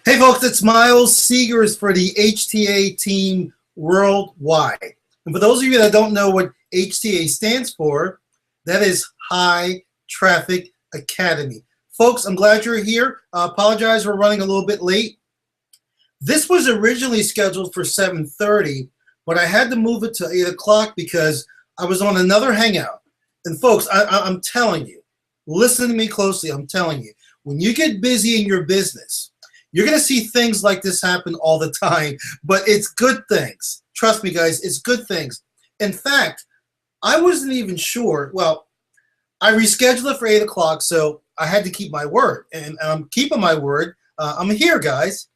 Hey folks, it's Miles Seegers for the HTA team worldwide. And for those of you that don't know what HTA stands for, that is High Traffic Academy. Folks, I'm glad you're here. Apologize for running a little bit late. This was originally scheduled for 7:30, but I had to move it to 8 o'clock because I was on another Hangout. And folks, I'm telling you, listen to me closely, I'm telling you, when you get busy in your business, you're going to see things like this happen all the time, but it's good things. Trust me, guys, it's good things. In fact, I wasn't even sure. Well, I rescheduled it for 8 o'clock, so I had to keep my word, and I'm keeping my word. I'm here, guys.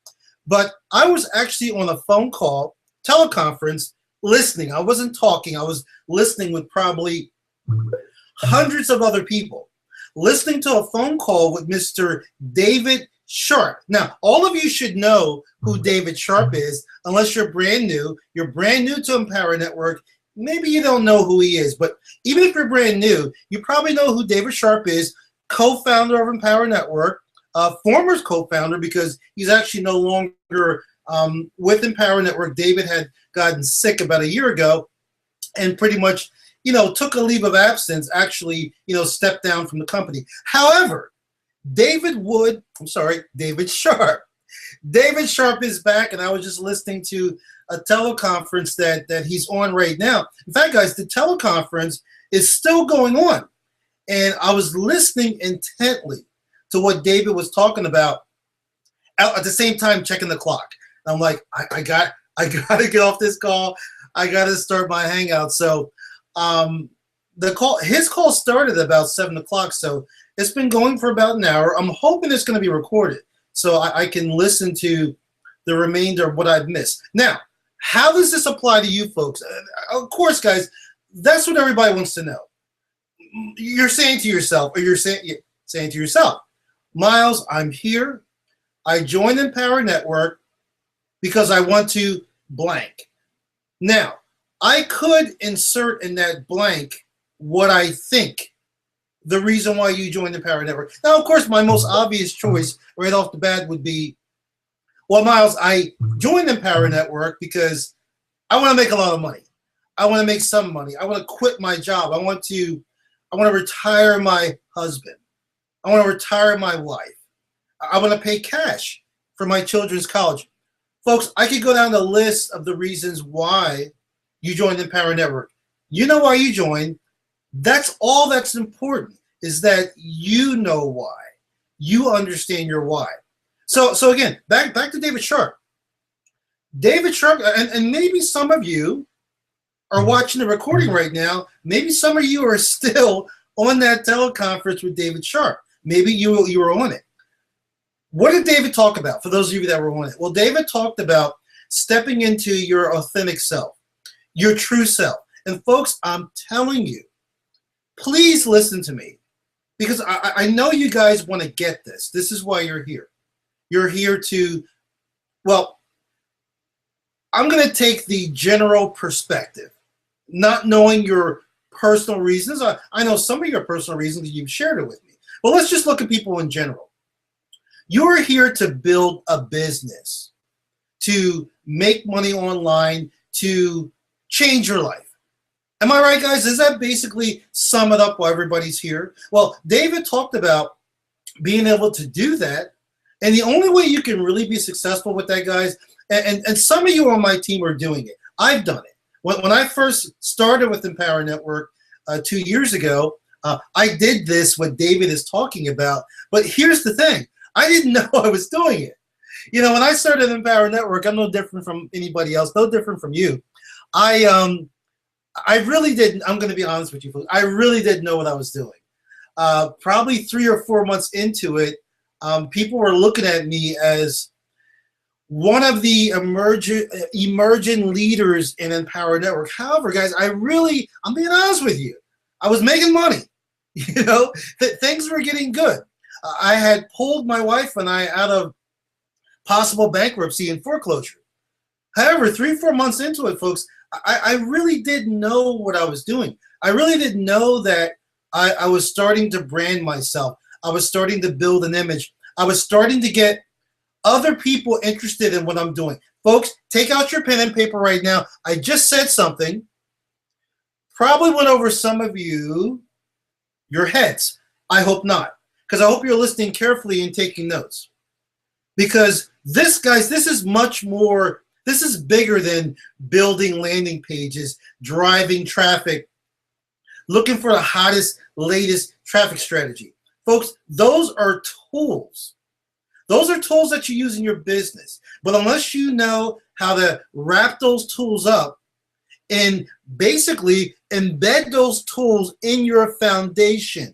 But I was actually on a phone call, teleconference, listening. I wasn't talking. I was listening with probably hundreds of other people, listening to a phone call with Mr. David Sharp. Now, all of you should know who David Sharp is, unless you're brand new. You're brand new to Empower Network. Maybe you don't know who he is, but even if you're brand new, you probably know who David Sharp is, co-founder of Empower Network, former co-founder because he's actually no longer with Empower Network. David had gotten sick about a year ago and pretty much, took a leave of absence, actually, stepped down from the company. However, David Sharp. David Sharp is back, and I was just listening to a teleconference that he's on right now. In fact, guys, the teleconference is still going on, and I was listening intently to what David was talking about at the same time checking the clock. I'm like, I got to get off this call. I got to start my Hangout. So his call started about 7 o'clock, so it's been going for about an hour. I'm hoping it's going to be recorded so I can listen to the remainder of what I've missed. Now, how does this apply to you folks? Of course, guys, that's what everybody wants to know. You're saying to yourself, or you're saying to yourself, Miles, I'm here. I joined Empower Network because I want to blank. Now, I could insert in that blank what I think the reason why you joined the Empower Network. Now, of course, my most obvious choice right off the bat would be, well, Miles, I joined the Empower Network because I want to make a lot of money. I want to make some money. I want to quit my job. I want to retire my husband. I want to retire my wife. I want to pay cash for my children's college. Folks, I could go down the list of the reasons why you joined the Empower Network. You know why you joined. That's all that's important, is that you know why. You understand your why. So again, back to David Sharp. David Sharp, and maybe some of you are watching the recording right now. Maybe some of you are still on that teleconference with David Sharp. Maybe you were on it. What did David talk about, for those of you that were on it? Well, David talked about stepping into your authentic self, your true self. And folks, I'm telling you, please listen to me, because I know you guys want to get this. This is why you're here. You're here to, well, I'm going to take the general perspective, not knowing your personal reasons. I know some of your personal reasons, you've shared it with me. But let's just look at people in general. You're here to build a business, to make money online, to change your life. Am I right, guys? Does that basically sum it up why everybody's here? Well, David talked about being able to do that. And the only way you can really be successful with that, guys, and some of you on my team are doing it. I've done it. When I first started with Empower Network 2 years ago, I did this, what David is talking about. But here's the thing. I didn't know I was doing it. When I started Empower Network, I'm no different from anybody else, no different from you. I really didn't, I'm going to be honest with you folks, I really didn't know what I was doing. Probably 3 or 4 months into it, people were looking at me as one of the emerging leaders in Empower Network. However, guys, I'm being honest with you. I was making money. Things were getting good. I had pulled my wife and I out of possible bankruptcy and foreclosure. However, 3 or 4 months into it, folks, I really didn't know what I was doing. I really didn't know that I was starting to brand myself. I was starting to build an image. I was starting to get other people interested in what I'm doing. Folks, take out your pen and paper right now. I just said something. Probably went over some of your heads. I hope not, because I hope you're listening carefully and taking notes. Because this, guys, this is much more, this is bigger than building landing pages, driving traffic, looking for the hottest, latest traffic strategy. Folks, those are tools. Those are tools that you use in your business. But unless you know how to wrap those tools up and basically embed those tools in your foundation,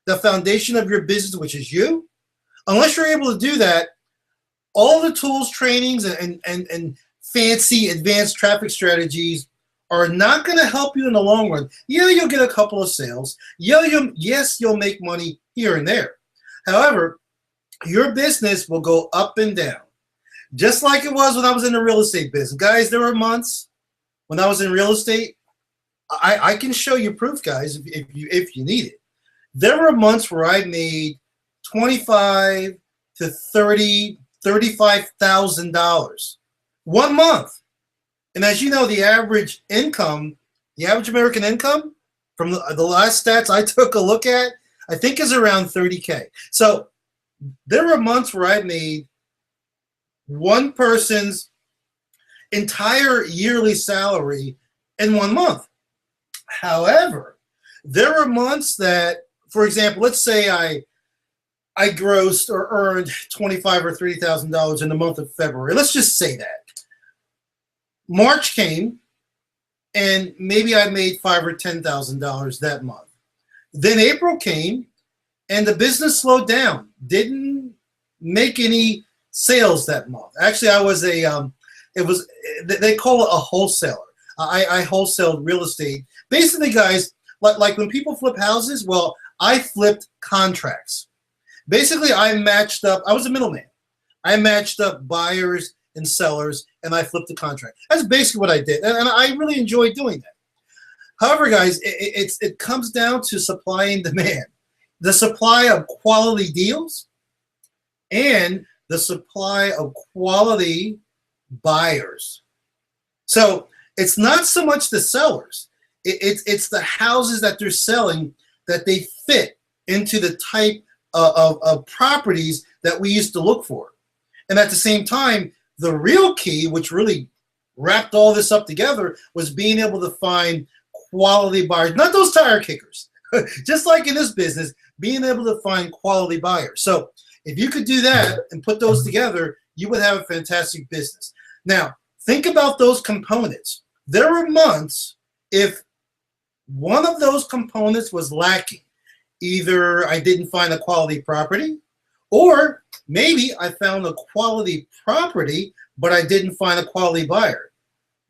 the foundation of your business, which is you, unless you're able to do that, all the tools, trainings, and fancy advanced traffic strategies are not going to help you in the long run. Yeah, you'll get a couple of sales. Yes, you'll make money here and there. However, your business will go up and down, just like it was when I was in the real estate business. Guys, there were months when I was in real estate. I can show you proof, guys, if you need it. There were months where I made $25,000 to $35,000 1 month. And as you know, the average income, the average American income from the last stats I took a look at, I think is around 30K. So there were months where I made one person's entire yearly salary in 1 month. However, there were months that, for example, let's say I grossed or earned $25,000 or $30,000 in the month of February. Let's just say that. March came, and maybe I made $5,000 or $10,000 that month. Then April came, and the business slowed down. Didn't make any sales that month. Actually, I was they call it a wholesaler. I wholesaled real estate. Basically, guys, like when people flip houses, well, I flipped contracts. Basically, I matched up. I was a middleman. I matched up buyers and sellers, and I flipped the contract. That's basically what I did, and I really enjoyed doing that. However, guys, it comes down to supply and demand. The supply of quality deals and the supply of quality buyers. So it's not so much the sellers. It's the houses that they're selling that they fit into the type of properties that we used to look for. And at the same time, the real key, which really wrapped all this up together, was being able to find quality buyers, not those tire kickers. Just like in this business, being able to find quality buyers. So if you could do that and put those together, you would have a fantastic business. Now, think about those components. There were months if one of those components was lacking. Either I didn't find a quality property, or maybe I found a quality property, but I didn't find a quality buyer.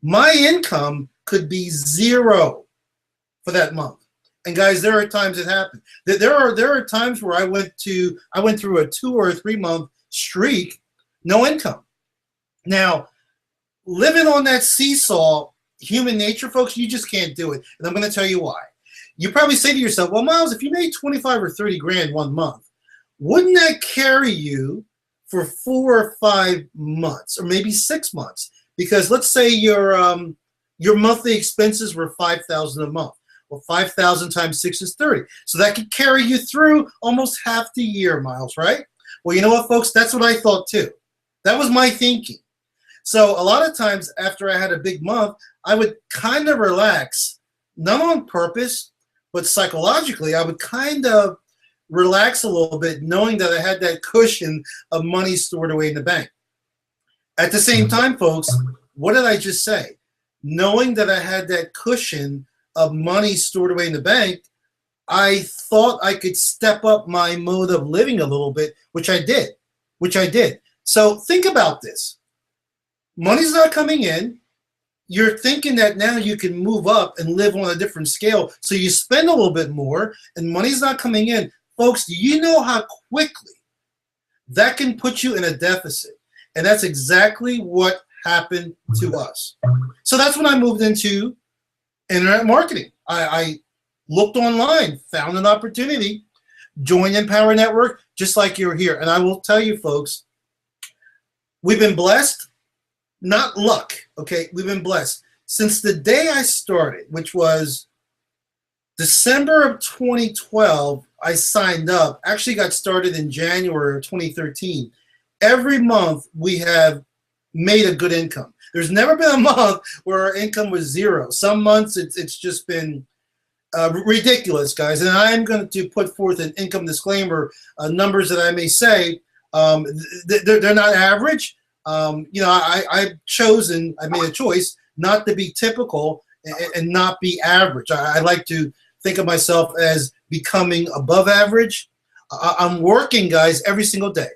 My income could be zero for that month. And guys, there are times it happened. There are times where I went through a 2 or 3 month streak, no income. Now, living on that seesaw, human nature, folks, you just can't do it. And I'm going to tell you why. You probably say to yourself, well, Miles, if you made 25 or 30 grand 1 month, wouldn't that carry you for 4 or 5 months, or maybe 6 months? Because let's say your monthly expenses were $5,000 a month. Well, 5,000 times 6 is 30. So that could carry you through almost half the year, Miles, right? Well, you know what, folks? That's what I thought too. That was my thinking. So a lot of times after I had a big month, I would kind of relax, not on purpose, but psychologically, I would kind of relax a little bit, knowing that I had that cushion of money stored away in the bank. At the same time, folks, what did I just say? Knowing that I had that cushion of money stored away in the bank, I thought I could step up my mode of living a little bit, which I did. So think about this. Money's not coming in. You're thinking that now you can move up and live on a different scale, so you spend a little bit more, and money's not coming in. Folks, do you know how quickly that can put you in a deficit? And that's exactly what happened to us. So that's when I moved into internet marketing. I looked online, found an opportunity, joined Empower Network, just like you're here. And I will tell you, folks, We've been blessed, not luck, okay? We've been blessed. Since the day I started, which was December of 2012, I signed up. Actually got started in January of 2013. Every month we have made a good income. There's never been a month where our income was zero. Some months it's just been ridiculous, guys. And I'm going to put forth an income disclaimer. Numbers that I may say, they're not average. I've chosen, I made a choice not to be typical and not be average. I like to think of myself as becoming above average. I'm working, guys, every single day.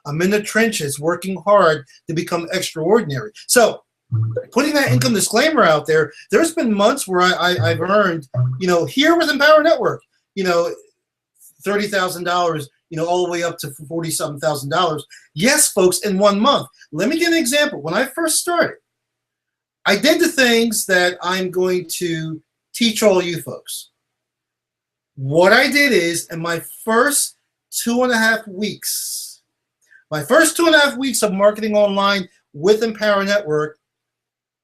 I'm in the trenches working hard to become extraordinary. So putting that income disclaimer out there, there's been months where I've earned, here with Empower Network, $30,000, all the way up to $40-something thousand. Yes, folks, in 1 month. Let me give an example. When I first started, I did the things that I'm going to teach all you folks. What I did is, in my first 2.5 weeks, of marketing online with Empower Network,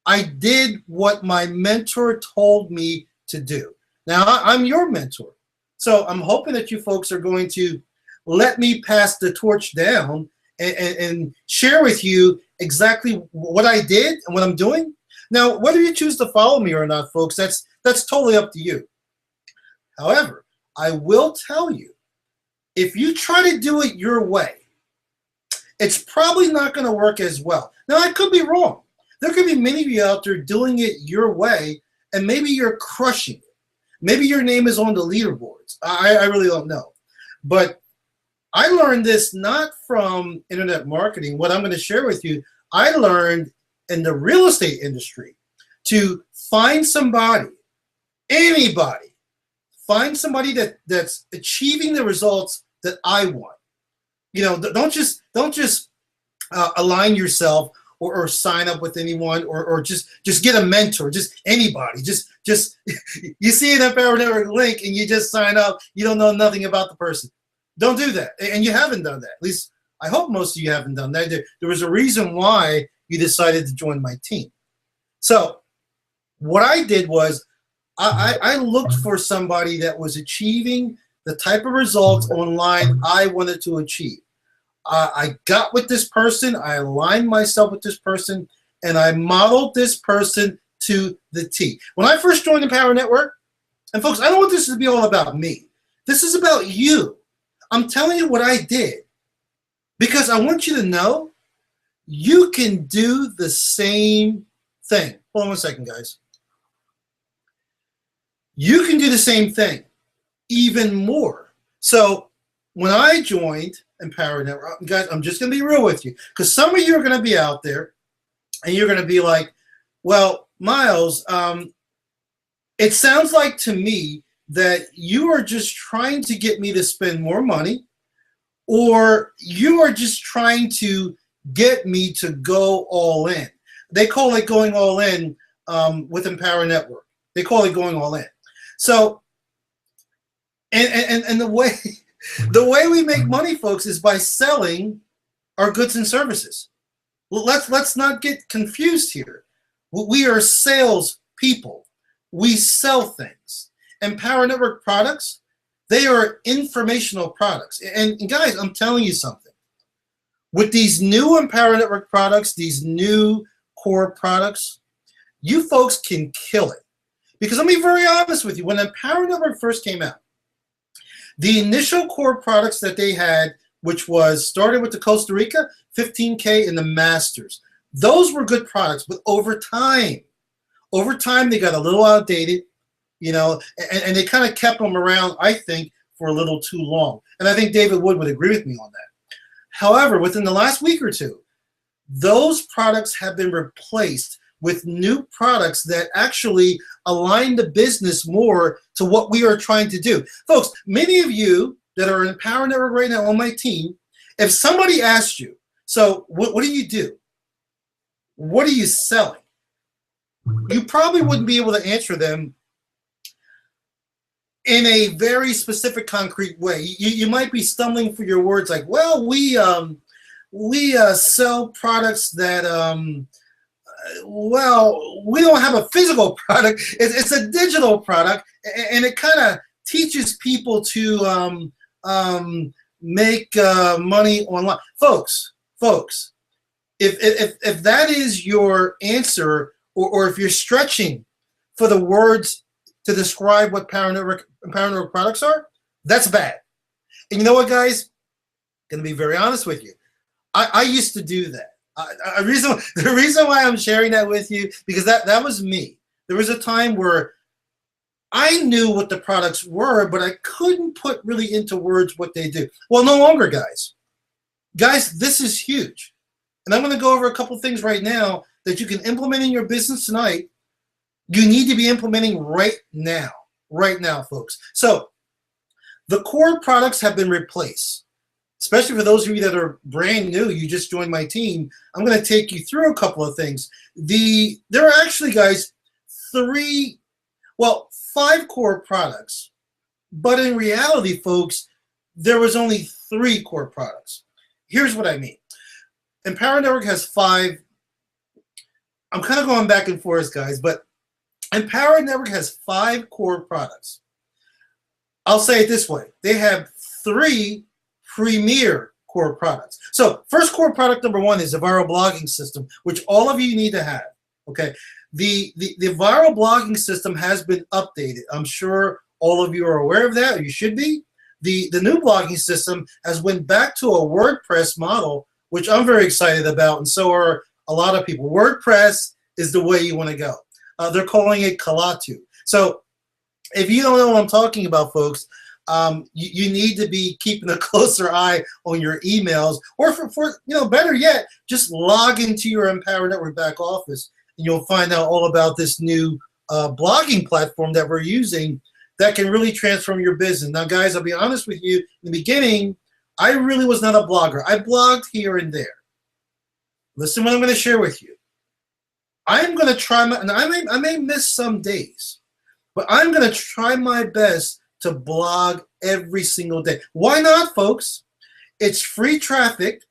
I did what my mentor told me to do. Now, I'm your mentor. So I'm hoping that you folks are going to let me pass the torch down and share with you exactly what I did and what I'm doing. Now, whether you choose to follow me or not, folks, that's totally up to you. However, I will tell you, if you try to do it your way, it's probably not going to work as well. Now, I could be wrong. There could be many of you out there doing it your way, and maybe you're crushing it. Maybe your name is on the leaderboards. I really don't know. But I learned this not from internet marketing. What I'm going to share with you, I learned in the real estate industry to find somebody, anybody, find somebody that's achieving the results that I want. Don't just align yourself or sign up with anyone or just get a mentor, just anybody. Just you see an Empower Network link and you just sign up. You don't know nothing about the person. Don't do that. And you haven't done that. At least I hope most of you haven't done that. There was a reason why you decided to join my team. So what I did was I looked for somebody that was achieving the type of results online I wanted to achieve. I got with this person, I aligned myself with this person, and I modeled this person to the T. When I first joined Empower Network, and folks, I don't want this to be all about me. This is about you. I'm telling you what I did because I want you to know you can do the same thing. Hold on 1 second, guys. You can do the same thing, even more. So when I joined Empower Network, guys, I'm just going to be real with you because some of you are going to be out there and you're going to be like, well, Miles, it sounds like to me that you are just trying to get me to spend more money, or you are just trying to get me to go all in. They call it going all in with Empower Network. They call it going all in. So, and the way we make money, folks, is by selling our goods and services. Well, let's not get confused here. We are sales people. We sell things. Empower Network products, they are informational products. And guys, I'm telling you something. With these new Empower Network products, these new core products, you folks can kill it. Because let me be very honest with you, when Empower Network first came out, the initial core products that they had, which was started with the Costa Rica, 15K, and the Masters, those were good products. But over time they got a little outdated, and they kind of kept them around, I think, for a little too long. And I think David Wood would agree with me on that. However, within the last week or two, those products have been replaced with new products that actually align the business more to what we are trying to do. Folks, many of you that are in Empower Network right now on my team, if somebody asked you, so what do you do? What are you selling? You probably wouldn't be able to answer them in a very specific, concrete way. You might be stumbling for your words like, well, we we sell products that, well, we don't have a physical product. It's a digital product, and it kind of teaches people to make money online. Folks, if that is your answer, or if you're stretching for the words to describe what Power Network products are, that's bad. And you know what, guys? I'm going to be very honest with you. I used to do that. The reason why I'm sharing that with you, because that was me. There was a time where I knew what the products were, but I couldn't put really into words what they do. Well, no longer, guys. Guys, this is huge. And I'm going to go over a couple things right now that you can implement in your business tonight. You need to be implementing right now, folks. So the core products have been replaced. Especially for those of you that are brand new, you just joined my team, I'm going to take you through a couple of things. There are actually, guys, 5 core products. But in reality, folks, there was only 3 core products. Here's what I mean. Empower Network has 5. I'm kind of going back and forth, guys, but Empower Network has 5 core products. I'll say it this way. They have 3 premier core products. So first core product number 1 is a viral blogging system, which all of you need to have. Okay, the viral blogging system has been updated. I'm sure all of you are aware of that, or you should be. The new blogging system has went back to a WordPress model, which I'm very excited about, and so are a lot of people. WordPress is the way you want to go. They're calling it Kalatu. So if you don't know what I'm talking about, folks, you need to be keeping a closer eye on your emails, or for better yet, just log into your Empower Network back office, and you'll find out all about this new blogging platform that we're using that can really transform your business. Now, guys, I'll be honest with you. In the beginning, I really was not a blogger. I blogged here and there. Listen, what I'm going to share with you. I'm going to try and I may miss some days, but I'm going to try my best to blog every single day. Why not, folks? It's free traffic,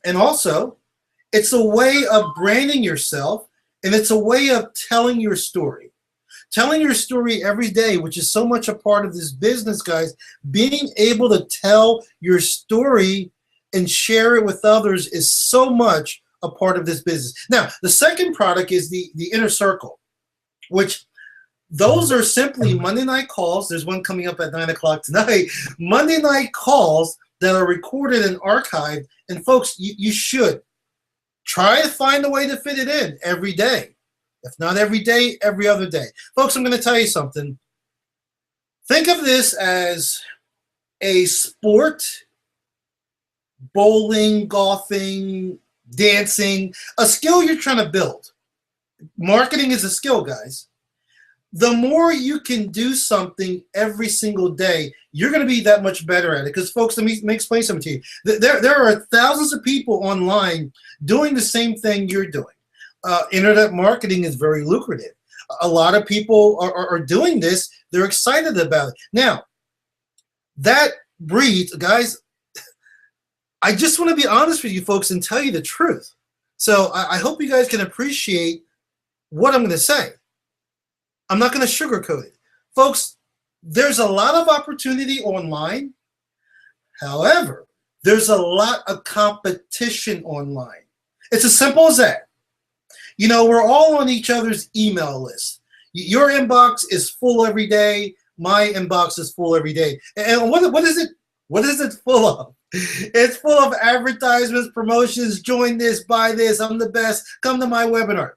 and also it's a way of branding yourself, and it's a way of telling your story. Telling your story every day, which is so much a part of this business, guys. Being able to tell your story and share it with others is so much a part of this business. Now, the second product is the Inner Circle, which those are simply Monday night calls. There's one coming up at 9 o'clock tonight. Monday night calls that are recorded and archived. And folks, you should try to find a way to fit it in every day. If not every day, every other day. Folks, I'm going to tell you something. Think of this as a sport, bowling, golfing, dancing, a skill you're trying to build. Marketing is a skill, guys. The more you can do something every single day, you're going to be that much better at it. Because, folks, let me explain something to you. There are thousands of people online doing the same thing you're doing. Internet marketing is very lucrative. A lot of people are doing this. They're excited about it. Now, that breeds, guys, I just want to be honest with you, folks, and tell you the truth. So I hope you guys can appreciate what I'm going to say. I'm not going to sugarcoat it. Folks, there's a lot of opportunity online. However, there's a lot of competition online. It's as simple as that. You know, we're all on each other's email list. Your inbox is full every day. My inbox is full every day. And what is it? What is it full of? It's full of advertisements, promotions, join this, buy this, I'm the best, come to my webinar.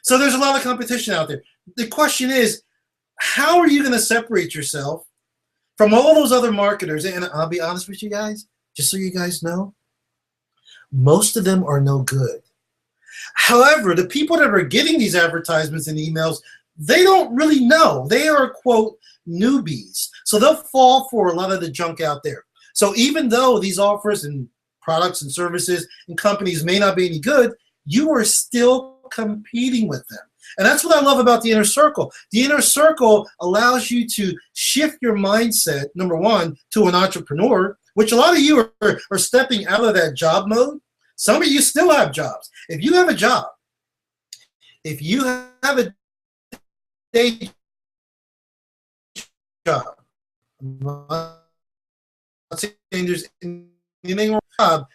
So there's a lot of competition out there. The question is, how are you going to separate yourself from all those other marketers? And I'll be honest with you guys, just so you guys know, most of them are no good. However, the people that are getting these advertisements and emails, they don't really know. They are, quote, newbies. So they'll fall for a lot of the junk out there. So even though these offers and products and services and companies may not be any good, you are still competing with them. And that's what I love about the Inner Circle. The Inner Circle allows you to shift your mindset, number one, to an entrepreneur, which a lot of you are stepping out of that job mode. Some of you still have jobs. If you have a job, if you have a day job, I'm not saying there's anything wrong with the job,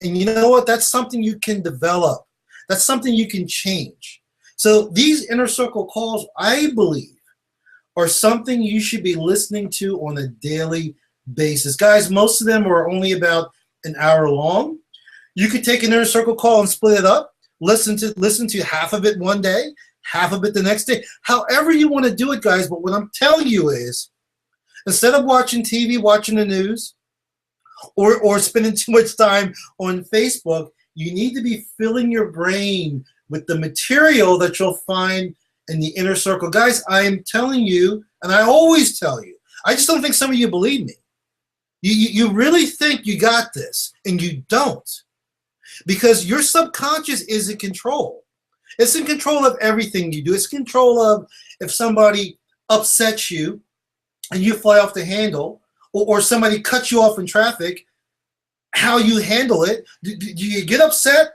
and you know what? That's something you can develop. That's something you can change. So these inner circle calls, I believe, are something you should be listening to on a daily basis. Guys, most of them are only about an hour long. You could take an inner circle call and split it up. Listen to half of it one day, half of it the next day. However you want to do it, guys. But what I'm telling you is, instead of watching TV, watching the news, or spending too much time on Facebook, you need to be filling your brain with the material that you'll find in the inner circle. Guys, I am telling you, and I always tell you, I just don't think some of you believe me. You really think you got this, and you don't. Because your subconscious is in control. It's in control of everything you do. It's in control of if somebody upsets you and you fly off the handle, or somebody cuts you off in traffic, how you handle it. Do you get upset,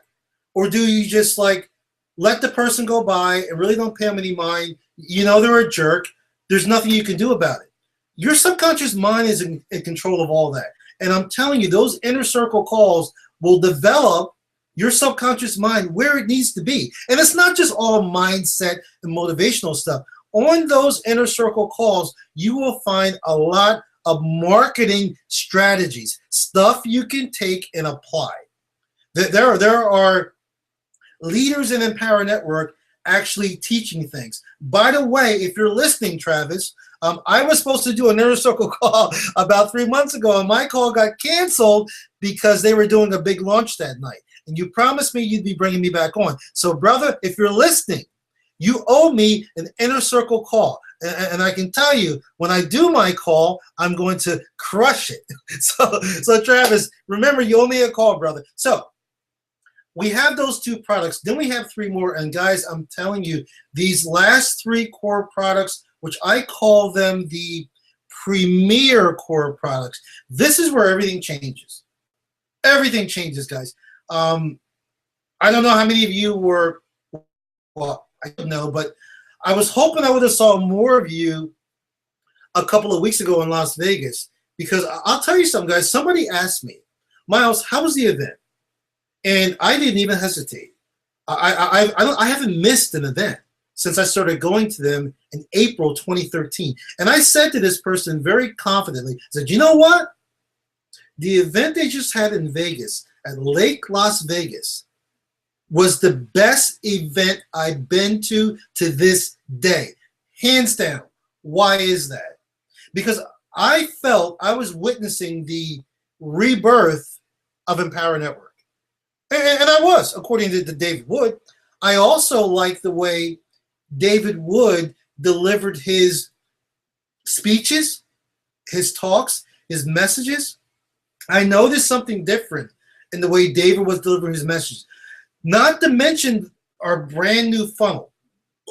or do you just like let the person go by and really don't pay them any mind? You know they're a jerk. There's nothing you can do about it. Your subconscious mind is in control of all that. And I'm telling you, those inner circle calls will develop your subconscious mind where it needs to be. And it's not just all mindset and motivational stuff. On those inner circle calls, you will find a lot of marketing strategies, stuff you can take and apply. There are leaders in Empower Network actually teaching things. By the way, if you're listening, Travis, I was supposed to do an inner circle call about 3 months ago, and my call got canceled because they were doing a big launch that night. And you promised me you'd be bringing me back on. So, brother, if you're listening, you owe me an inner circle call. And I can tell you, when I do my call, I'm going to crush it. So Travis, remember, you owe me a call, brother. So we have those 2 products. Then we have 3 more. And guys, I'm telling you, these last 3 core products, which I call them the premier core products, this is where everything changes. Everything changes, guys. I don't know how many of you were, well, I don't know, but I was hoping I would have saw more of you a couple of weeks ago in Las Vegas, because I'll tell you something, guys. Somebody asked me, Miles, how was the event? And I didn't even hesitate. I haven't missed an event since I started going to them in April 2013. And I said to this person very confidently, I said, you know what? The event they just had in Vegas, at Lake Las Vegas, was the best event I've been to this day. Hands down. Why is that? Because I felt I was witnessing the rebirth of Empower Network. And I was, according to David Wood. I also like the way David Wood delivered his speeches, his talks, his messages. I noticed something different in the way David was delivering his messages. Not to mention our brand new funnel,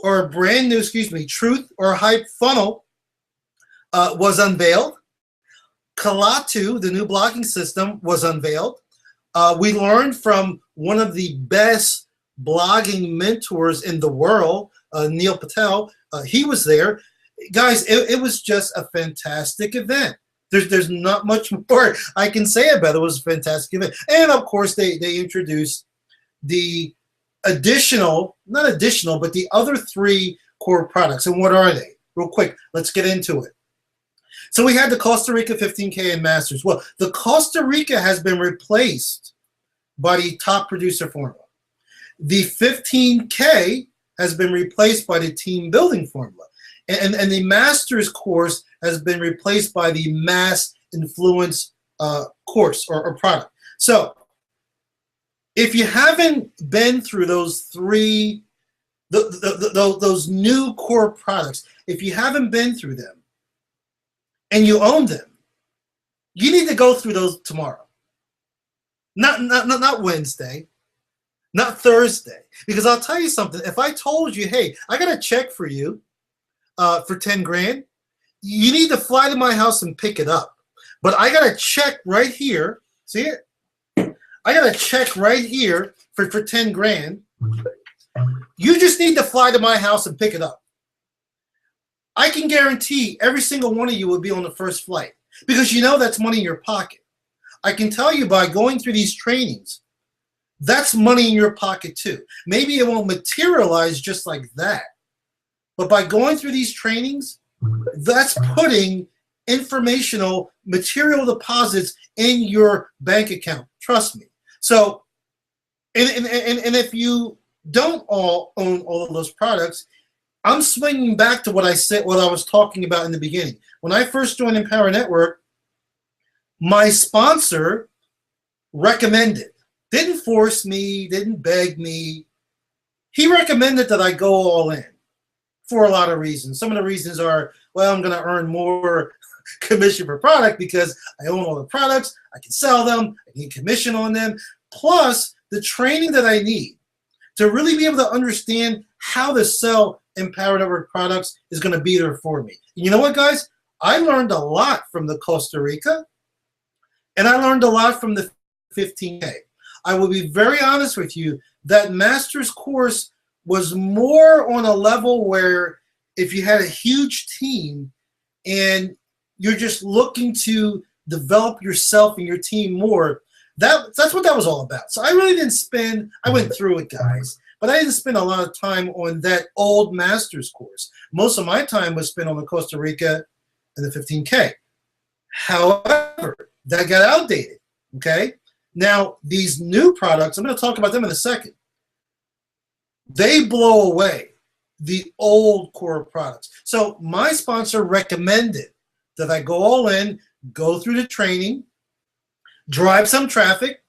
or brand new, Truth or Hype funnel was unveiled. Kalatu, the new blocking system, was unveiled. We learned from one of the best blogging mentors in the world, Neil Patel. He was there. Guys, it was just a fantastic event. There's not much more I can say about it. It was a fantastic event. And of course, they introduced the not additional, but the other 3 core products. And what are they? Real quick, let's get into it. So we had the Costa Rica 15K and Masters. Well, the Costa Rica has been replaced by the top producer formula. The 15K has been replaced by the team building formula. And the Masters course has been replaced by the mass influence course or product. So if you haven't been through those 3, those new core products, if you haven't been through them and you own them, you need to go through those tomorrow. Not Wednesday, not Thursday. Because I'll tell you something. If I told you, hey, I got a check for you for 10 grand, you need to fly to my house and pick it up. But I got a check right here. See it? I got a check right here for 10 grand. You just need to fly to my house and pick it up. I can guarantee every single one of you will be on the first flight because you know that's money in your pocket. I can tell you by going through these trainings, that's money in your pocket too. Maybe it won't materialize just like that. But by going through these trainings, that's putting informational material deposits in your bank account. Trust me. So, and if you don't all own all of those products, I'm swinging back to what I said, what I was talking about in the beginning. When I first joined Empower Network, my sponsor recommended, didn't force me, didn't beg me. He recommended that I go all in for a lot of reasons. Some of the reasons are, well, I'm going to earn more commission per product because I own all the products, I can sell them, I get commission on them, plus the training that I need to really be able to understand how to sell Empower Network products is going to be there for me. And you know what, guys? I learned a lot from the Costa Rica, and I learned a lot from the 15K. I will be very honest with you, that master's course was more on a level where if you had a huge team and you're just looking to develop yourself and your team more, that's what that was all about. So I really didn't spend, I went through it, guys, but I didn't spend a lot of time on that old master's course. Most of my time was spent on the Costa Rica and the 15K. However, that got outdated, okay? Now, these new products, I'm going to talk about them in a second. They blow away the old core products. So my sponsor recommended that I go all in, go through the training, drive some traffic,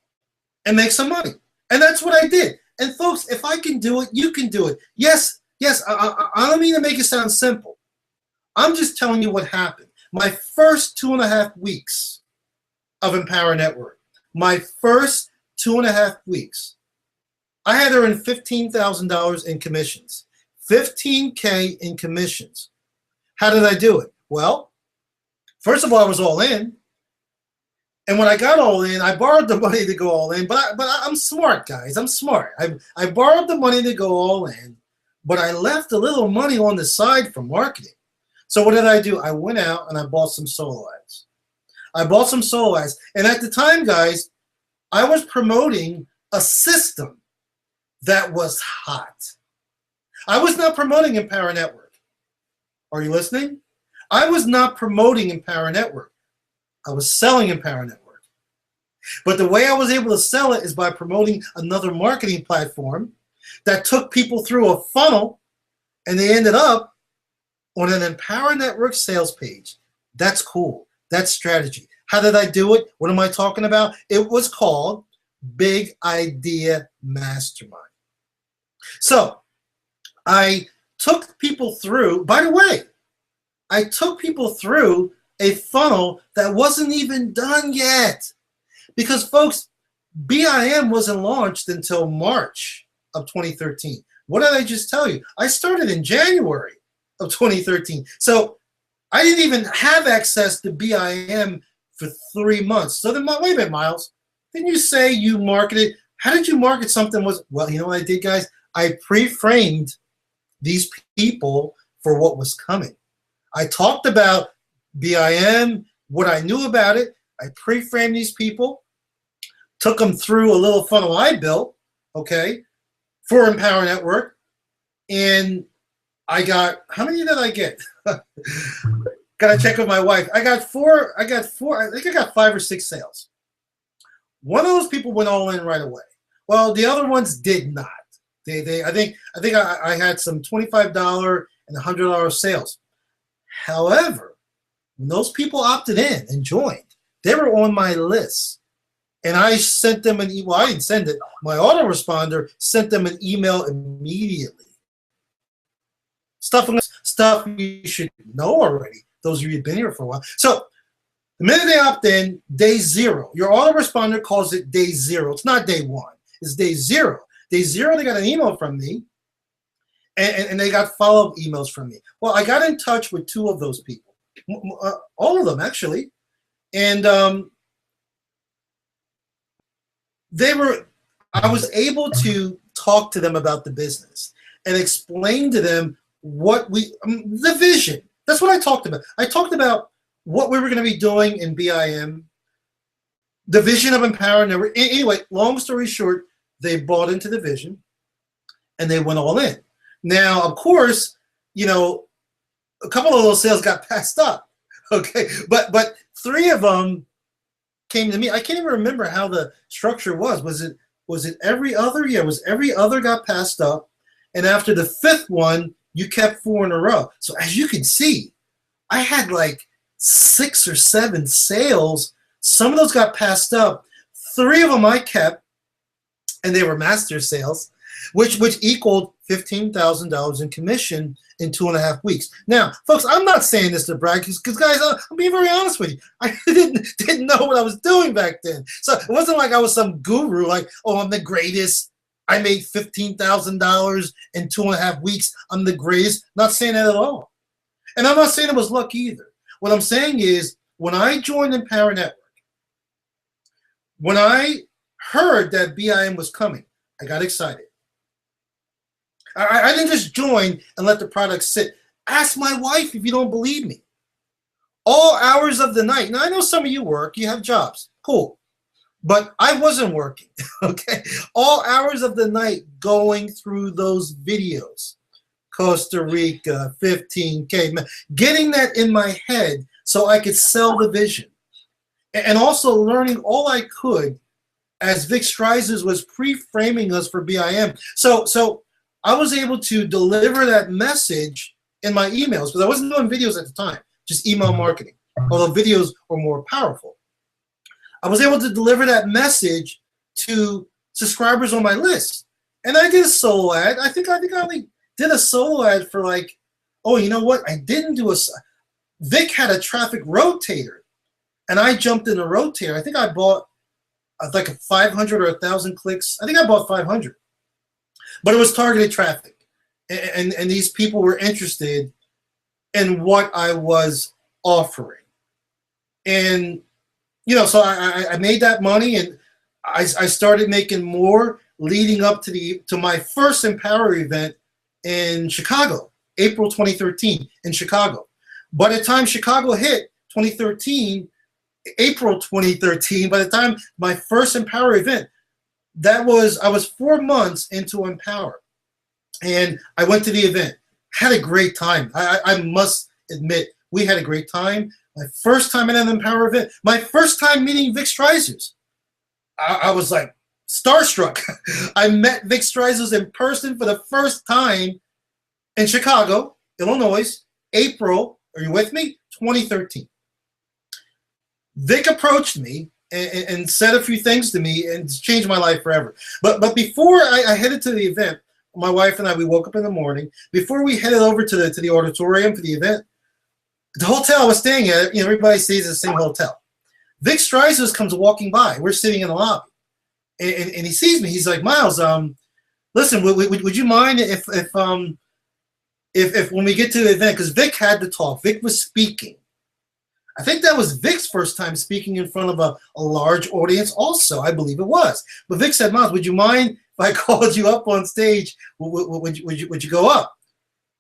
and make some money. And that's what I did. And folks, if I can do it, you can do it. Yes, I don't mean to make it sound simple. I'm just telling you what happened. My first 2.5 weeks of Empower Network, my first 2.5 weeks, I had earned $15,000 in commissions, 15K in commissions. How did I do it? Well, first of all, I was all in. And when I got all in, I borrowed the money to go all in. But I'm smart, guys. I'm smart. I borrowed the money to go all in, but I left a little money on the side for marketing. So what did I do? I went out and I bought some solo ads. I bought some solo ads. And at the time, guys, I was promoting a system that was hot. I was not promoting Empower Network. Are you listening? I was not promoting Empower Network. I was selling Empower Network. But the way I was able to sell it is by promoting another marketing platform that took people through a funnel and they ended up on an Empower Network sales page. That's cool. That's strategy. How did I do it? What am I talking about? It was called Big Idea Mastermind. So I took people through, by the way, I took people through a funnel that wasn't even done yet. Because, folks, BIM wasn't launched until March of 2013. What did I just tell you? I started in January of 2013. So I didn't even have access to BIM for 3 months. So then, wait a minute, Miles. Didn't you say you marketed? How did you market something? Well, you know what I did, guys? I pre-framed these people for what was coming. I talked about BIM, what I knew about it. I pre-framed these people, took them through a little funnel I built, okay, for Empower Network. And I got, how many did I get? Got to check with my wife. I got four, I think I got 5 or 6 sales. One of those people went all in right away. Well, the other ones did not. I think I had some $25 and $100 sales. However, when those people opted in and joined, they were on my list. And I sent them an email. Well, I didn't send it. My autoresponder sent them an email immediately. Stuff you should know already, those of you who've been here for a while. So the minute they opt in, day 0. Your autoresponder calls it day 0. It's not day 1. It's day 0. Day 0, they got an email from me, and they got follow-up emails from me. Well, I got in touch with 2 of those people, all of them actually, And I was able to talk to them about the business and explain to them what the vision. That's what I talked about. I talked about what we were going to be doing in BIM, the vision of Empower. Anyway, long story short, they bought into the vision and they went all in. Now, of course, you know, a couple of those sales got passed up. Okay, but 3 of them came to me. I can't even remember how the structure was. Was it every other? Yeah, it was every other got passed up. And after the 5th one, you kept 4 in a row. So as you can see, I had like 6 or 7 sales. Some of those got passed up. 3 of them I kept, and they were master sales, which equaled $15,000 in commission in 2.5 weeks. Now, folks, I'm not saying this to brag, because guys, I'm being very honest with you. I didn't know what I was doing back then. So it wasn't like I was some guru, like, oh, I'm the greatest. I made $15,000 in 2.5 weeks. I'm the greatest. Not saying that at all. And I'm not saying it was luck either. What I'm saying is, when I joined Empower Network, when I heard that BIM was coming, I got excited. I didn't just join and let the product sit. Ask my wife if you don't believe me. All hours of the night. Now, I know some of you work. You have jobs. Cool. But I wasn't working, okay? All hours of the night going through those videos. Costa Rica, 15K. Getting that in my head so I could sell the vision. And also learning all I could as Vic Streisers was pre-framing us for BIM. So I was able to deliver that message in my emails, because I wasn't doing videos at the time, just email marketing, although videos were more powerful. I was able to deliver that message to subscribers on my list. And I did a solo ad. I think I only did a solo ad for like, oh, you know what? I didn't do Vic had a traffic rotator, and I jumped in a rotator. I think I bought like 500 or 1,000 clicks. I think I bought 500. But it was targeted traffic, and these people were interested in what I was offering. And, you know, so I made that money, and I started making more leading up to my first Empower event in Chicago, April 2013 in Chicago. By the time Chicago hit 2013, April 2013, by the time my first Empower event, I was 4 months into Empower, and I went to the event. Had a great time. I must admit, we had a great time. My first time at an Empower event, my first time meeting Vic Streisers. I was like starstruck. I met Vic Streisers in person for the first time in Chicago, Illinois, April, are you with me? 2013. Vic approached me and said a few things to me, and it's changed my life forever. But before I headed to the event, my wife and I, we woke up in the morning. Before we headed over to the auditorium for the event, the hotel I was staying at, you know, everybody stays at the same hotel. Vic Streisers comes walking by. We're sitting in the lobby, and he sees me. He's like, Miles, listen, would you mind if when we get to the event, because Vic had to talk. Vic was speaking. I think that was Vic's first time speaking in front of a large audience also. I believe it was. But Vic said, Miles, would you mind if I called you up on stage? Would you go up?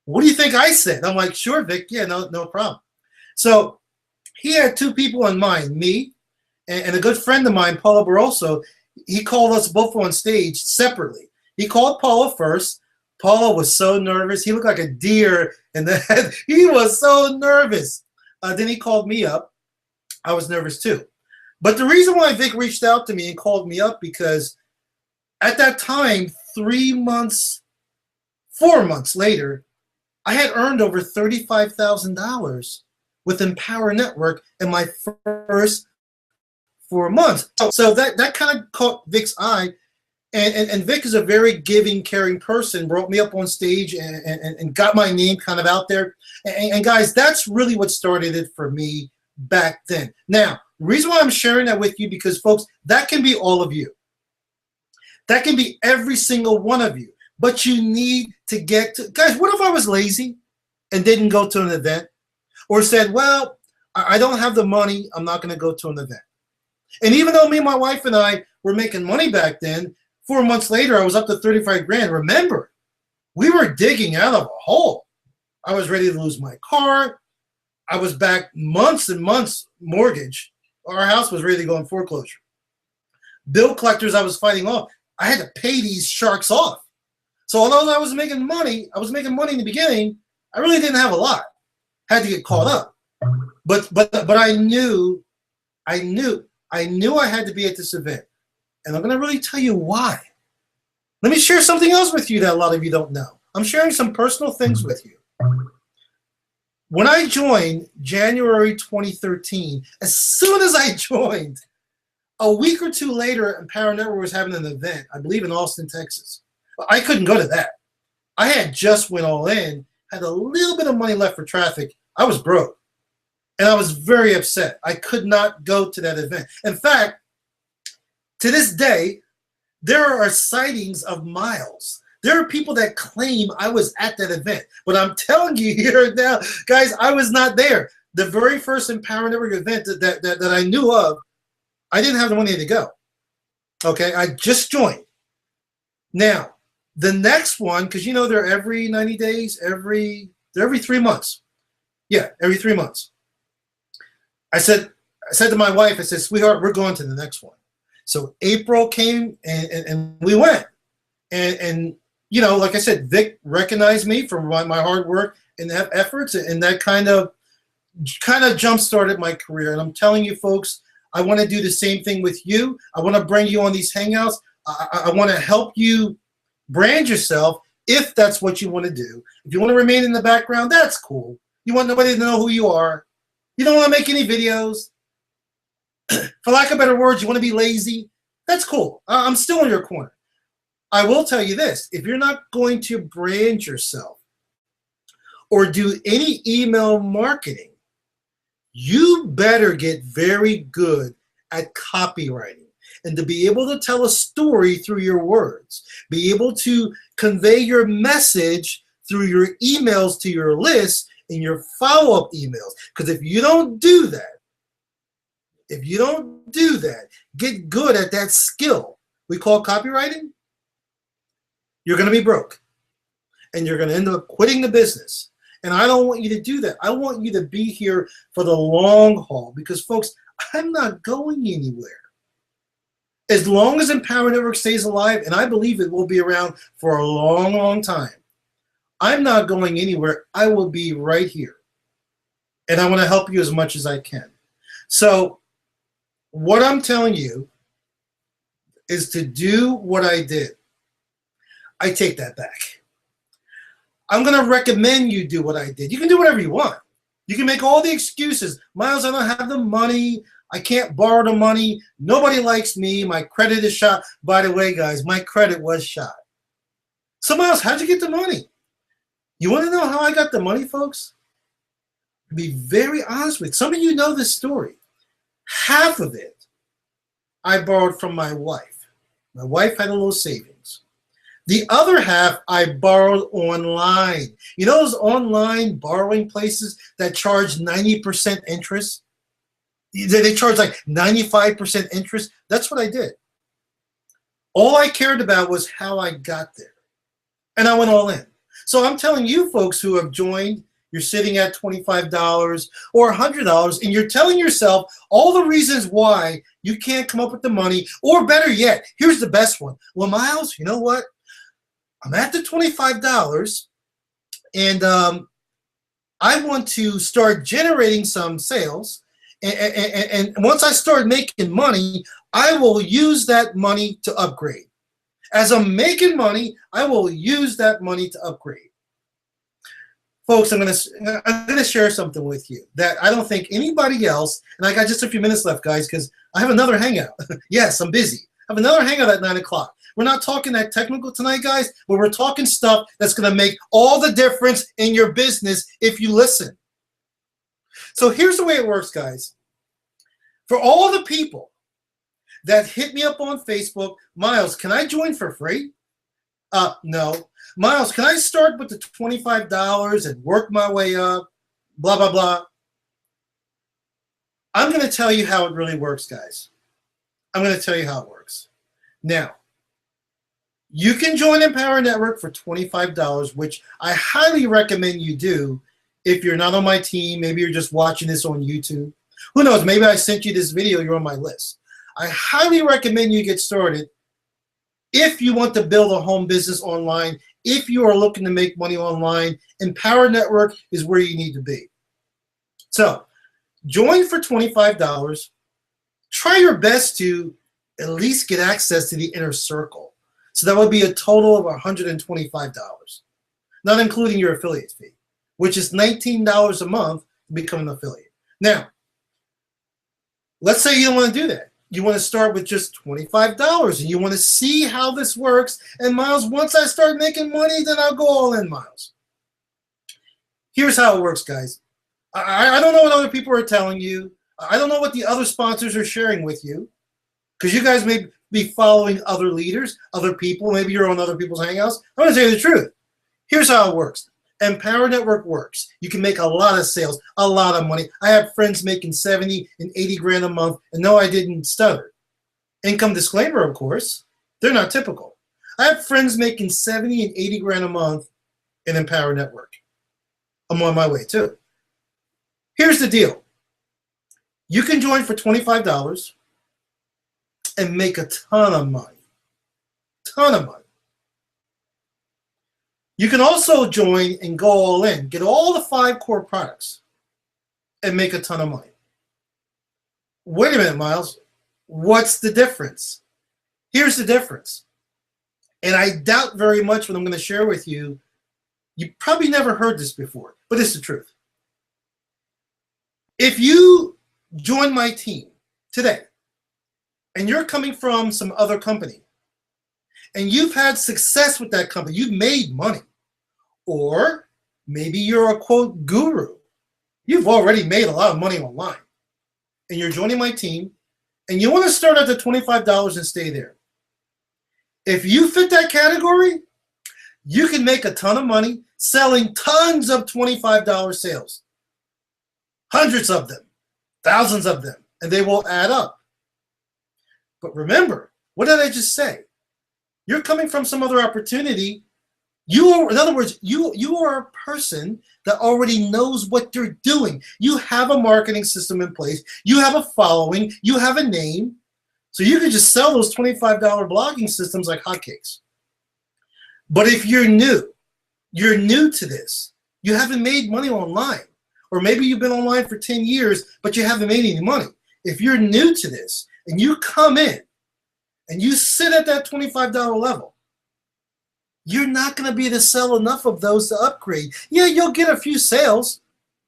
What do you think I said? I'm like, sure, Vic. Yeah, no problem. So he had 2 people in mind, me and a good friend of mine, Paula Barroso. He called us both on stage separately. He called Paula first. Paula was so nervous. He looked like a deer in the head. He was so nervous. Then he called me up. I was nervous too. But the reason why Vic reached out to me and called me up, because at that time, 4 months later, I had earned over $35,000 with Empower Network in my first 4 months. So that kind of caught Vic's eye. And Vic is a very giving, caring person, brought me up on stage and got my name kind of out there. And guys, that's really what started it for me back then. Now, the reason why I'm sharing that with you, because folks, that can be all of you. That can be every single one of you. But you need to get to, guys, what if I was lazy and didn't go to an event? Or said, well, I don't have the money. I'm not going to go to an event. And even though me and my wife and I were making money back then, 4 months later, I was up to 35 grand. Remember, we were digging out of a hole. I was ready to lose my car. I was back months and months mortgage. Our house was ready to go in foreclosure. Bill collectors I was fighting off. I had to pay these sharks off. So although I was making money in the beginning, I really didn't have a lot. Had to get caught up. But I knew I had to be at this event. And I'm going to really tell you why. Let me share something else with you that a lot of you don't know. I'm sharing some personal things with you. When I joined January 2013, as soon as I joined, a week or two later, Empower Network was having an event, I believe in Austin, Texas. I couldn't go to that. I had just went all in, had a little bit of money left for traffic. I was broke. And I was very upset. I could not go to that event. In fact, to this day, there are sightings of Miles. There are people that claim I was at that event. But I'm telling you here now, guys, I was not there. The very first Empower Network event that I knew of, I didn't have the money to go. Okay, I just joined. Now, the next one, because you know they're every 90 days, they're every 3 months. Yeah, every 3 months. I said to my wife, I said, sweetheart, we're going to the next one. So April came and we went. And you know, like I said, Vic recognized me for my hard work and efforts, and that kind of jump-started my career. And I'm telling you, folks, I want to do the same thing with you. I want to bring you on these Hangouts. I want to help you brand yourself if that's what you want to do. If you want to remain in the background, that's cool. You want nobody to know who you are. You don't want to make any videos. For lack of better words, you want to be lazy. That's cool. I'm still in your corner. I will tell you this. If you're not going to brand yourself or do any email marketing, you better get very good at copywriting and to be able to tell a story through your words, be able to convey your message through your emails to your list and your follow-up emails. Because if you don't do that, get good at that skill we call copywriting, you're going to be broke. And you're going to end up quitting the business. And I don't want you to do that. I want you to be here for the long haul because, folks, I'm not going anywhere. As long as Empower Network stays alive, and I believe it will be around for a long, long time, I'm not going anywhere. I will be right here. And I want to help you as much as I can. So what I'm telling you is to do what I did. I take that back. I'm going to recommend you do what I did. You can do whatever you want. You can make all the excuses. Miles, I don't have the money. I can't borrow the money. Nobody likes me. My credit is shot. By the way, guys, my credit was shot. So, Miles, how'd you get the money? You want to know how I got the money, folks? To be very honest with you, some of you know this story. Half of it I borrowed from my wife. My wife had a little savings. The other half I borrowed online. You know those online borrowing places that charge 90% interest? They charge like 95% interest. That's what I did. All I cared about was how I got there. And I went all in. So I'm telling you folks who have joined, you're sitting at $25 or $100, and you're telling yourself all the reasons why you can't come up with the money, or better yet, here's the best one. Well, Miles, you know what? I'm at the $25, and I want to start generating some sales. And once I start making money, I will use that money to upgrade. As I'm making money, I will use that money to upgrade. Folks, I'm gonna share something with you that I don't think anybody else, and I got just a few minutes left, guys, because I have another hangout. Yes, I'm busy. I have another hangout at 9 o'clock. We're not talking that technical tonight, guys, but we're talking stuff that's going to make all the difference in your business if you listen. So here's the way it works, guys. For all the people that hit me up on Facebook, Miles, can I join for free? No. Miles, can I start with the $25 and work my way up? Blah, blah, blah. I'm going to tell you how it really works, guys. I'm going to tell you how it works. Now, you can join Empower Network for $25, which I highly recommend you do if you're not on my team. Maybe you're just watching this on YouTube. Who knows? Maybe I sent you this video. You're on my list. I highly recommend you get started if you want to build a home business online. If you are looking to make money online, Empower Network is where you need to be. So, join for $25. Try your best to at least get access to the inner circle. So that would be a total of $125, not including your affiliate fee, which is $19 a month to become an affiliate. Now, let's say you don't want to do that. You want to start with just $25 and you want to see how this works. And Miles, once I start making money, then I'll go all in, Miles. Here's how it works, guys. I don't know what other people are telling you. I don't know what the other sponsors are sharing with you, because you guys may be following other leaders, other people. Maybe you're on other people's Hangouts. I'm going to tell you the truth. Here's how it works. Empower Network works. You can make a lot of sales, a lot of money. I have friends making 70 and 80 grand a month, and no, I didn't stutter. Income disclaimer, of course. They're not typical. I have friends making 70 and 80 grand a month in Empower Network. I'm on my way too. Here's the deal. You can join for $25 and make a ton of money. Ton of money. You can also join and go all in, get all the 5 core products, and make a ton of money. Wait a minute, Miles. What's the difference? Here's the difference. And I doubt very much what I'm going to share with you. You probably never heard this before, but it's the truth. If you join my team today, and you're coming from some other company, and you've had success with that company, you've made money, or maybe you're a quote guru, you've already made a lot of money online, and you're joining my team, and you want to start at the $25 and stay there. If you fit that category, you can make a ton of money selling tons of $25 sales. Hundreds of them, thousands of them, and they will add up. But remember, what did I just say? You're coming from some other opportunity. You are, in other words, you are a person that already knows what they're doing. You have a marketing system in place. You have a following. You have a name. So you can just sell those $25 blogging systems like hotcakes. But if you're new to this, you haven't made money online, or maybe you've been online for 10 years, but you haven't made any money. If you're new to this and you come in and you sit at that $25 level, you're not going to be able to sell enough of those to upgrade. Yeah, you'll get a few sales.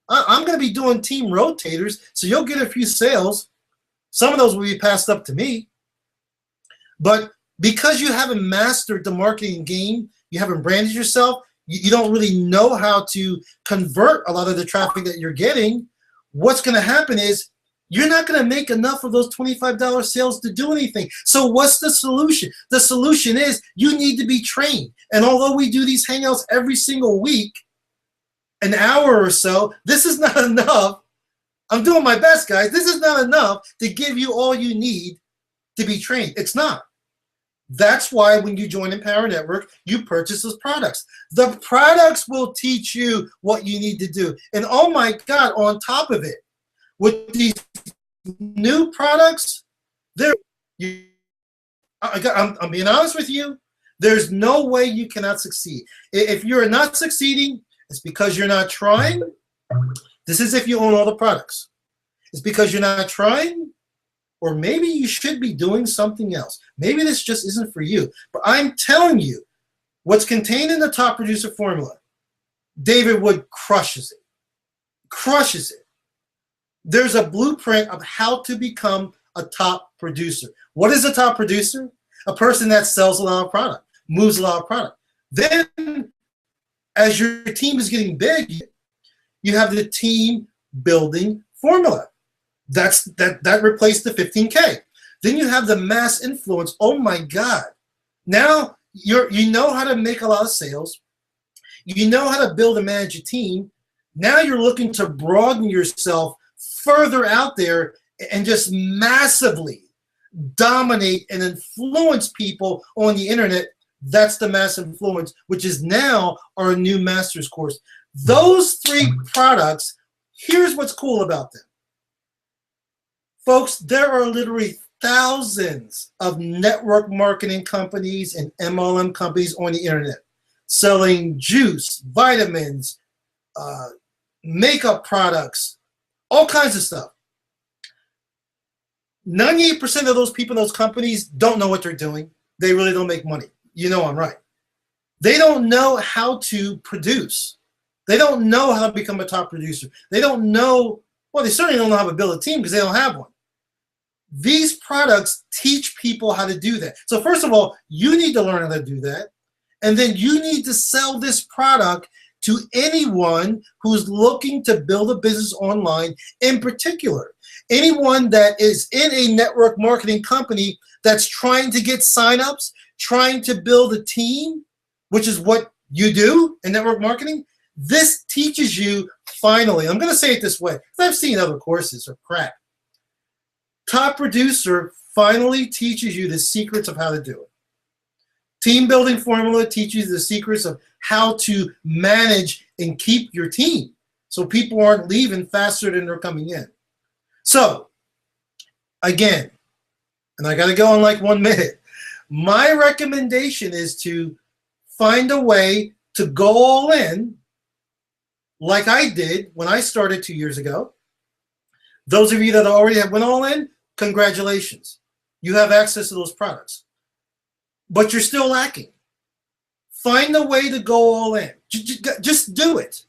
I'm going to be doing team rotators, so you'll get a few sales. Some of those will be passed up to me. But because you haven't mastered the marketing game, you haven't branded yourself, you don't really know how to convert a lot of the traffic that you're getting, what's going to happen is you're not going to make enough of those $25 sales to do anything. So what's the solution? The solution is you need to be trained. And although we do these Hangouts every single week, an hour or so, this is not enough. I'm doing my best, guys. This is not enough to give you all you need to be trained. It's not. That's why when you join Empower Network, you purchase those products. The products will teach you what you need to do. And oh my God, on top of it, with these new products, I'm being honest with you, there's no way you cannot succeed. If you're not succeeding, it's because you're not trying. This is if you own all the products. It's because you're not trying, or maybe you should be doing something else. Maybe this just isn't for you. But I'm telling you, what's contained in the Top Producer Formula, David Wood crushes it. Crushes it. There's a blueprint of how to become a top producer. What is a top producer? A person that sells a lot of product, moves a lot of product. Then, as your team is getting big, you have the team building formula. That replaced the 15K. Then you have the mass influence. Oh my God. Now you know how to make a lot of sales. You know how to build and manage a team. Now you're looking to broaden yourself further out there and just massively dominate and influence people on the internet. That's the mass influence, which is now our new master's course. Those 3 products, here's what's cool about them. Folks, there are literally thousands of network marketing companies and MLM companies on the internet selling juice, vitamins, makeup products, all kinds of stuff. 98% of those people in those companies don't know what they're doing. They really don't make money. You know I'm right. They don't know how to produce. They don't know how to become a top producer. They don't know, well, they certainly don't know how to build a team because they don't have one. These products teach people how to do that. So first of all, you need to learn how to do that. And then you need to sell this product to anyone who's looking to build a business online, in particular. Anyone that is in a network marketing company that's trying to get signups, trying to build a team, which is what you do in network marketing. This teaches you, finally, I'm going to say it this way, because I've seen other courses or crap. Top Producer finally teaches you the secrets of how to do it. Team Building Formula teaches you the secrets of how to manage and keep your team so people aren't leaving faster than they're coming in. So, again, and I got to go in like 1 minute, my recommendation is to find a way to go all in like I did when I started 2 years ago. Those of you that already have went all in, congratulations. You have access to those products. But you're still lacking. Find a way to go all in. Just do it.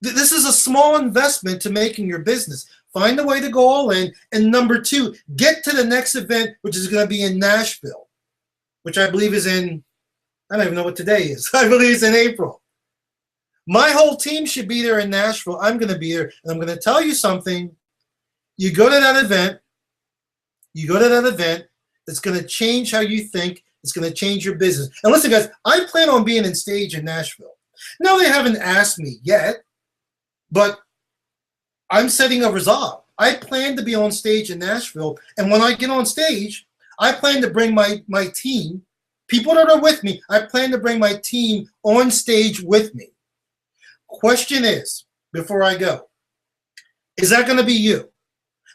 This is a small investment to making your business. Find a way to go all in. And number 2, get to the next event, which is going to be in Nashville, which I believe is in, I don't even know what today is. I believe it's in April. My whole team should be there in Nashville. I'm going to be there. And I'm going to tell you something. You go to that event. It's going to change how you think. It's going to change your business. And listen, guys, I plan on being on stage in Nashville. No, they haven't asked me yet, but I'm setting a resolve. I plan to be on stage in Nashville, and when I get on stage, I plan to bring my team, people that are with me, I plan to bring my team on stage with me. Question is, before I go, is that going to be you?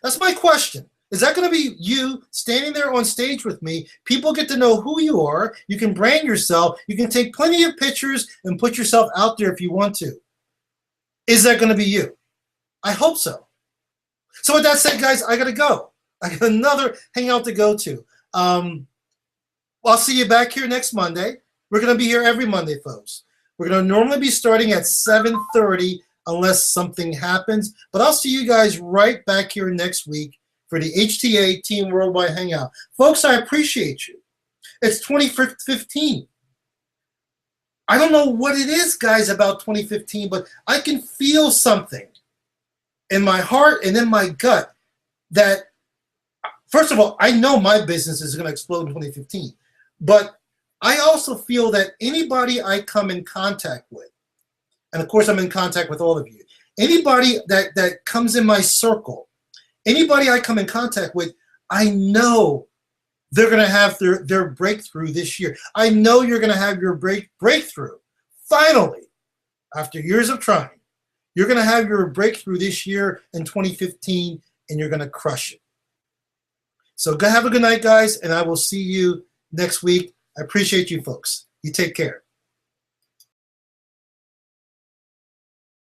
That's my question. Is that going to be you standing there on stage with me? People get to know who you are. You can brand yourself. You can take plenty of pictures and put yourself out there if you want to. Is that going to be you? I hope so. So with that said, guys, I got to go. I got another hangout to go to. I'll see you back here next Monday. We're going to be here every Monday, folks. We're going to normally be starting at 7:30 unless something happens. But I'll see you guys right back here next week for the HTA Team Worldwide Hangout. Folks, I appreciate you. It's 2015. I don't know what it is, guys, about 2015, but I can feel something in my heart and in my gut that, first of all, I know my business is going to explode in 2015, but I also feel that anybody I come in contact with, and of course I'm in contact with all of you, anybody that comes in my circle, anybody I come in contact with, I know they're going to have their breakthrough this year. I know you're going to have your breakthrough. Finally, after years of trying, you're going to have your breakthrough this year in 2015, and you're going to crush it. So go have a good night, guys, and I will see you next week. I appreciate you folks. You take care.